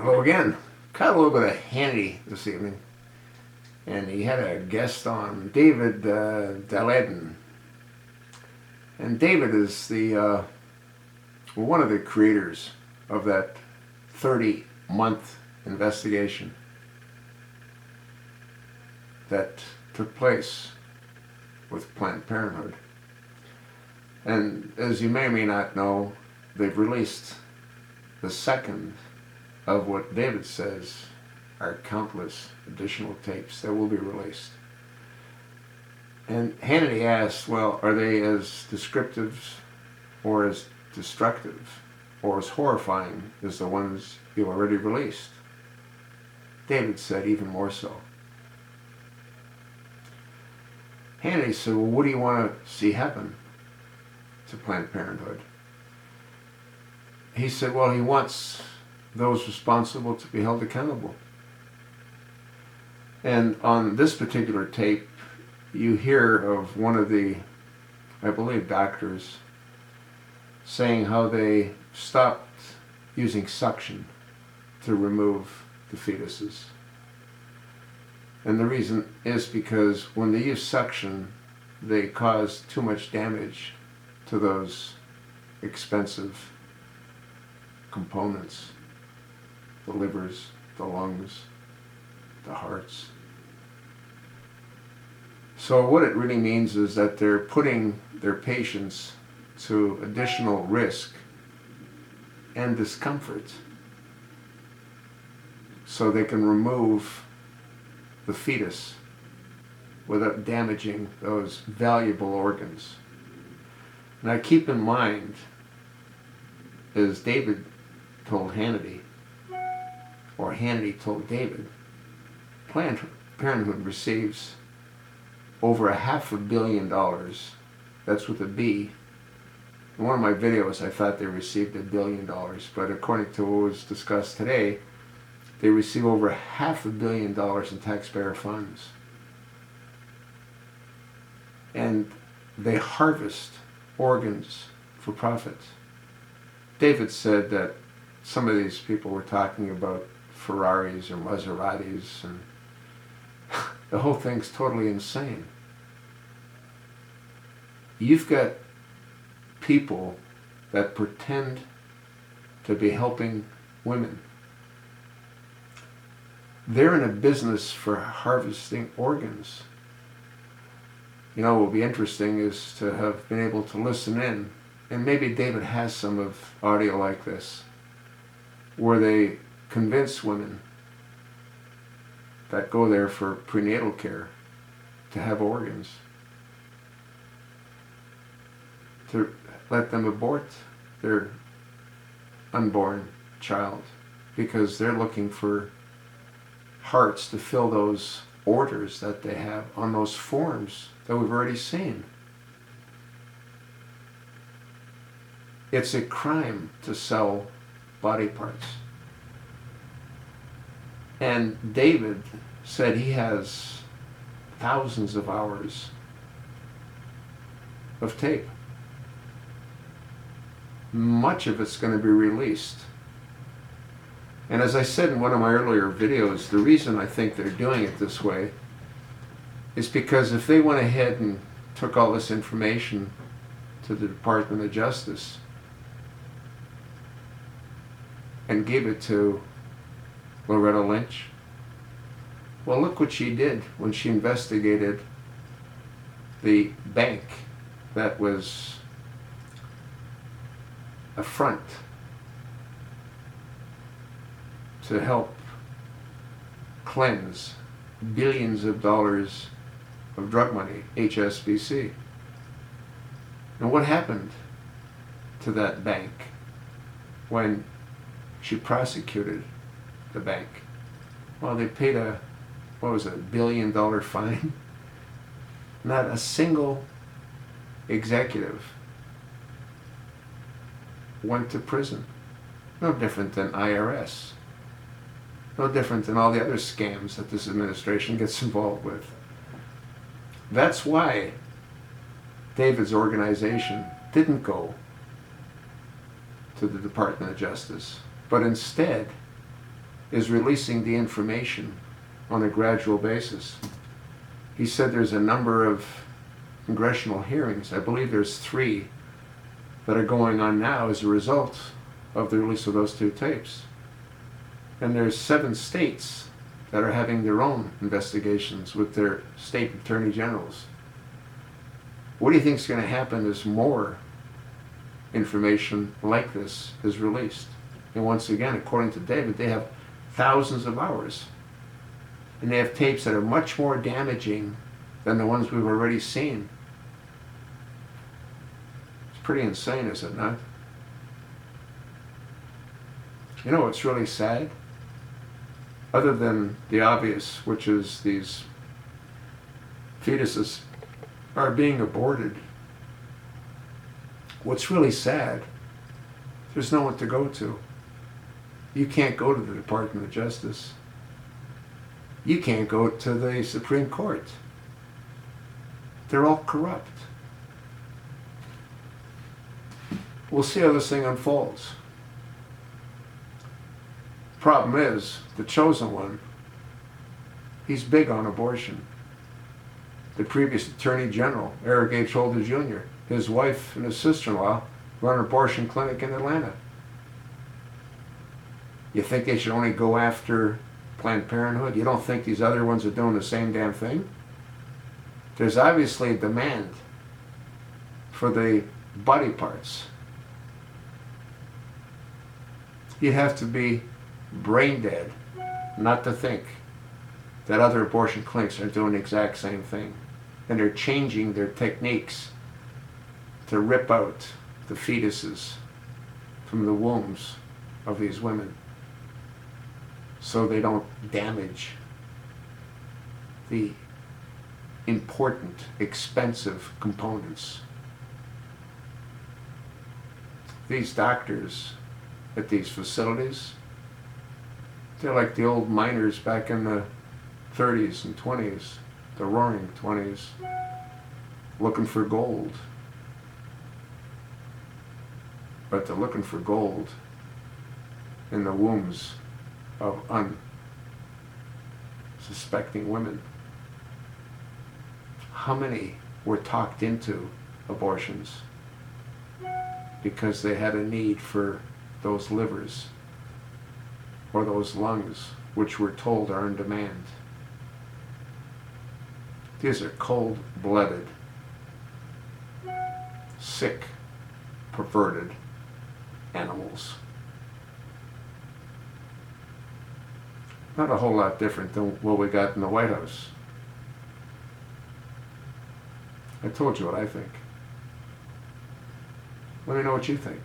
Hello again. Caught a little bit of Hannity this evening, and he had a guest on, David Daledin. And David is the one of the creators of that 30-month investigation that took place with Planned Parenthood. And as you may or may not know, they've released the second of what David says are countless additional tapes that will be released. And Hannity asked, well, are they as descriptive or as destructive or as horrifying as the ones you already released? David said even more so. Hannity said, well, what do you want to see happen to Planned Parenthood? He said, well, he wants those responsible to be held accountable. And on this particular tape, you hear of one of the, I believe, doctors saying how they stopped using suction to remove the fetuses. And the reason is because when they use suction, they cause too much damage to those expensive components. The livers, the lungs, the hearts. So what it really means is that they're putting their patients to additional risk and discomfort so they can remove the fetus without damaging those valuable organs. Now keep in mind, as David told Hannity, or Hannity told David, Planned Parenthood receives over $500 million. That's with a B. In one of my videos I thought they received $1 billion, but according to what was discussed today, they receive over $500 million in taxpayer funds. And they harvest organs for profit. David said that some of these people were talking about Ferraris or Maseratis, and the whole thing's totally insane. You've got people that pretend to be helping women. They're in a business for harvesting organs. You know, what will be interesting is to have been able to listen in, and maybe David has some of audio like this, where they convince women that go there for prenatal care to have organs, to let them abort their unborn child, because they're looking for hearts to fill those orders that they have on those forms that we've already seen. It's a crime to sell body parts. And David said he has thousands of hours of tape. Much of it's going to be released. And as I said in one of my earlier videos, the reason I think they're doing it this way is because if they went ahead and took all this information to the Department of Justice and gave it to Loretta Lynch, well, look what she did when she investigated the bank that was a front to help cleanse billions of dollars of drug money, HSBC. And what happened to that bank when she prosecuted the bank? Well, they paid a $1 billion fine. Not a single executive went to prison. No different than IRS. No different than all the other scams that this administration gets involved with. That's why David's organization didn't go to the Department of Justice, but instead is releasing the information on a gradual basis. He said there's a number of congressional hearings. I believe there's 3 that are going on now as a result of the release of those 2 tapes. And there's 7 states that are having their own investigations with their state attorney generals. What do you think is going to happen as more information like this is released? And once again, according to David, they have thousands of hours. And they have tapes that are much more damaging than the ones we've already seen. It's pretty insane, is it not? You know what's really sad? Other than the obvious, which is these fetuses are being aborted, what's really sad, there's no one to go to. You can't go to the Department of Justice. You can't go to the Supreme Court. They're all corrupt. We'll see how this thing unfolds. Problem is, the chosen one, he's big on abortion. The previous Attorney General, Eric H. Holder Jr., his wife and his sister-in-law run an abortion clinic in Atlanta. You think they should only go after Planned Parenthood? You don't think these other ones are doing the same damn thing? There's obviously a demand for the body parts. You have to be brain dead not to think that other abortion clinics are doing the exact same thing. And they're changing their techniques to rip out the fetuses from the wombs of these women so they don't damage the important, expensive components. These doctors at these facilities, they're like the old miners back in the 30s and 20s, the roaring 20s, looking for gold. But they're looking for gold in the wombs of unsuspecting women. How many were talked into abortions because they had a need for those livers or those lungs, which we're told are in demand? These are cold-blooded, sick, perverted animals. Not a whole lot different than what we got in the White House. I told you what I think. Let me know what you think.